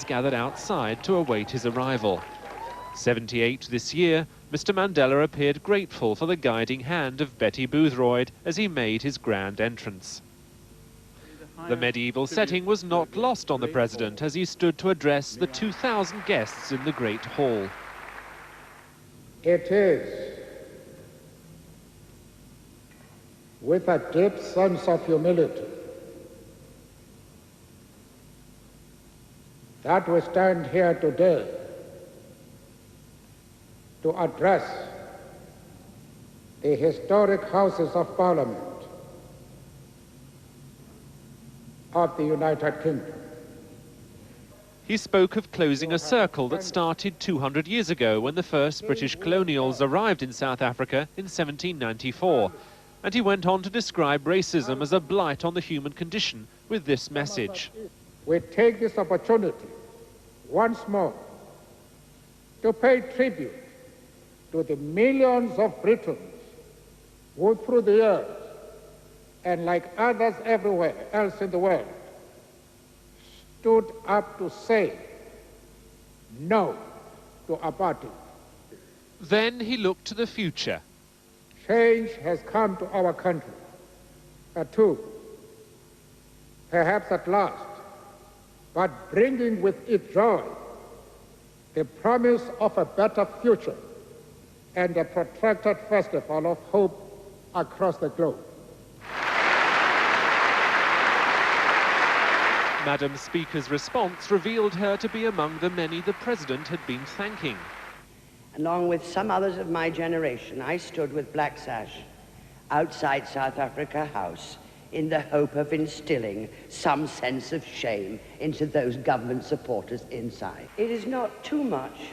gathered outside to await his arrival. 78 this year, Mr. Mandela appeared grateful for the guiding hand of Betty Boothroyd as he made his grand entrance. The medieval setting was not lost on the president as he stood to address the 2,000 guests in the Great Hall. It is with a deep sense of humility that we stand here today to address the historic Houses of Parliament of the United Kingdom. He spoke of closing a circle that started 200 years ago when the first British colonials arrived in South Africa in 1794. And he went on to describe racism as a blight on the human condition with this message. We take this opportunity once more to pay tribute to the millions of Britons who through the years, and like others everywhere else in the world, stood up to say no to apartheid. Then he looked to the future. Change has come to our country, too, perhaps at last, but bringing with it joy the promise of a better future and a protracted festival of hope across the globe. Madam Speaker's response revealed her to be among the many the President had been thanking. Along with some others of my generation, I stood with Black Sash outside South Africa House in the hope of instilling some sense of shame into those government supporters inside. It is not too much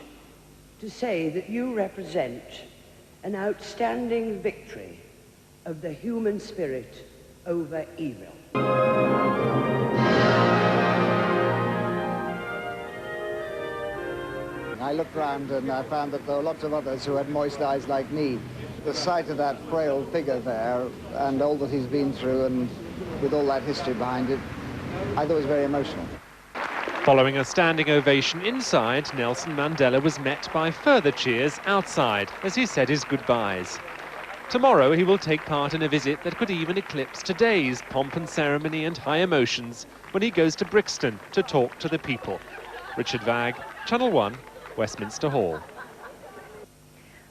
to say that you represent an outstanding victory of the human spirit over evil. I looked round and I found that there were lots of others who had moist eyes like me. The sight of that frail figure there and all that he's been through and with all that history behind it, I thought it was very emotional. Following a standing ovation inside, Nelson Mandela was met by further cheers outside as he said his goodbyes. Tomorrow he will take part in a visit that could even eclipse today's pomp and ceremony and high emotions when he goes to Brixton to talk to the people. Richard Vagg, Channel 1, Westminster Hall.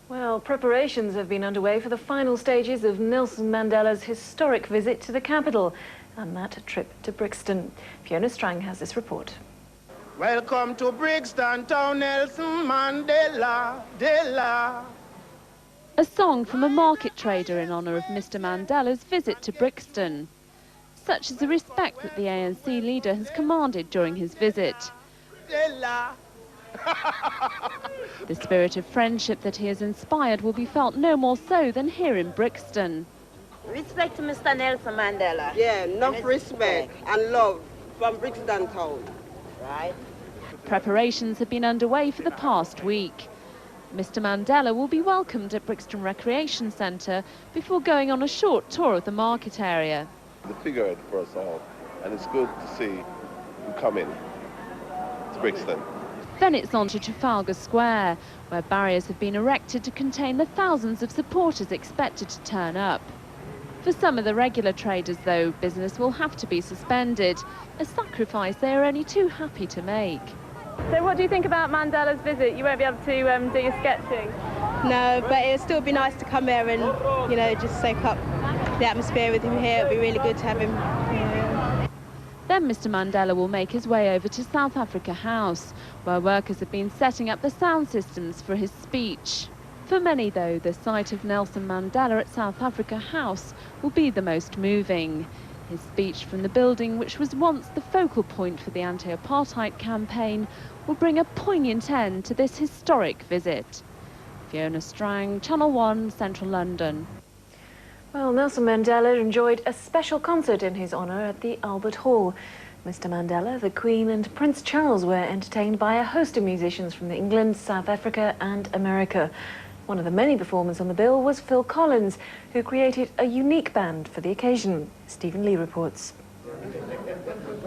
Well, preparations have been underway for the final stages of Nelson Mandela's historic visit to the capital and that trip to Brixton. Fiona Strang has this report. Welcome to Brixton town, Nelson Mandela, Dela. A song from a market trader in honour of Mr. Mandela's visit to Brixton. Such is the respect that the ANC leader has commanded during his visit. Dela. The spirit of friendship that he has inspired will be felt no more so than here in Brixton. Respect to Mr. Nelson Mandela. Yeah, enough respect and love from Brixton town. Right. Preparations have been underway for the past week. Mr. Mandela will be welcomed at Brixton Recreation Centre before going on a short tour of the market area. The figure for us all, and it's good to see him come in to Brixton. Then it's on to Trafalgar Square, where barriers have been erected to contain the thousands of supporters expected to turn up. For some of the regular traders, though, business will have to be suspended, a sacrifice they are only too happy to make. So what do you think about Mandela's visit? You won't be able to do your sketching? No, but it'll still be nice to come here and, you know, just soak up the atmosphere with him here. It'll be really good to have him here. Then Mr. Mandela will make his way over to South Africa House, where workers have been setting up the sound systems for his speech. For many, though, the sight of Nelson Mandela at South Africa House will be the most moving. His speech from the building, which was once the focal point for the anti-apartheid campaign, will bring a poignant end to this historic visit. Fiona Strang, Channel 1, Central London. Well, Nelson Mandela enjoyed a special concert in his honour at the Albert Hall. Mr. Mandela, the Queen and Prince Charles were entertained by a host of musicians from England, South Africa and America. One of the many performers on the bill was Phil Collins, who created a unique band for the occasion. Stephen Lee reports.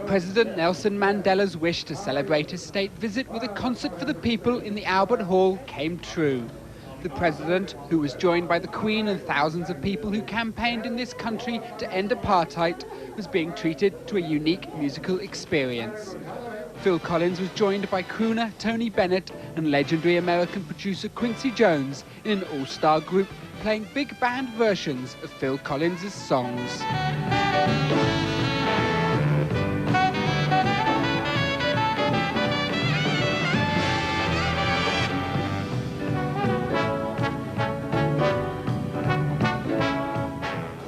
President Nelson Mandela's wish to celebrate his state visit with a concert for the people in the Albert Hall came true. The President, who was joined by the Queen and thousands of people who campaigned in this country to end apartheid, was being treated to a unique musical experience. Phil Collins was joined by crooner Tony Bennett and legendary American producer Quincy Jones in an all-star group playing big band versions of Phil Collins' songs.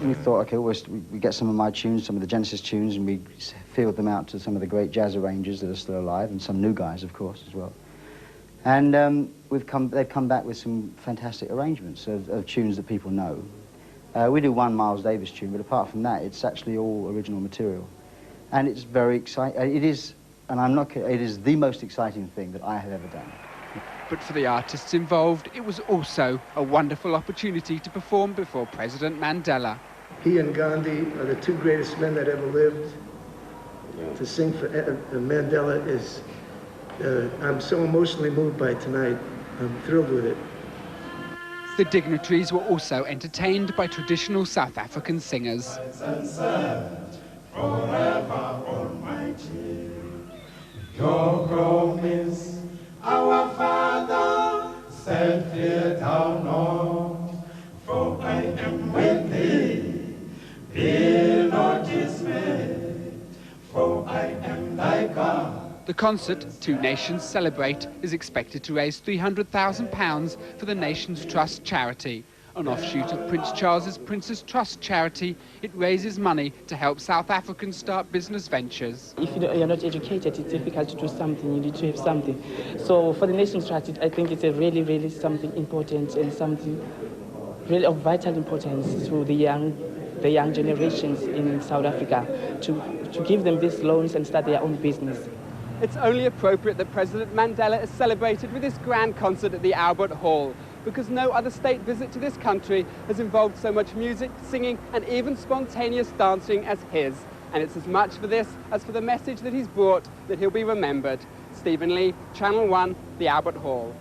We thought, okay, we get some of my tunes, some of the Genesis tunes, and we field them out to some of the great jazz arrangers that are still alive, and some new guys, of course, as well. And they've come back with some fantastic arrangements of tunes that people know. We do one Miles Davis tune, but apart from that, it's actually all original material. And it's very exciting. It is, and I'm not kidding, it is the most exciting thing that I have ever done. But for the artists involved, it was also a wonderful opportunity to perform before President Mandela. He and Gandhi are the two greatest men that ever lived. To sing for Mandela is, I'm so emotionally moved by tonight. I'm thrilled with it. The dignitaries were also entertained by traditional South African singers. Your promise, our Father, set fear down on, for I am with thee. Fear not dismay, for I am thy God. The concert, Two Nations Celebrate, is expected to raise £300,000 for the Nations Trust charity. An offshoot of Prince Charles's Prince's Trust charity, it raises money to help South Africans start business ventures. If you're not educated, it's difficult to do something. You need to have something. So for the Nations Trust, I think it's a really, really something important and something really of vital importance to the young generations in South Africa to give them these loans and start their own business. It's only appropriate that President Mandela is celebrated with this grand concert at the Albert Hall, because no other state visit to this country has involved so much music, singing and even spontaneous dancing as his. And it's as much for this as for the message that he's brought that he'll be remembered. Stephen Lee, Channel 1, the Albert Hall.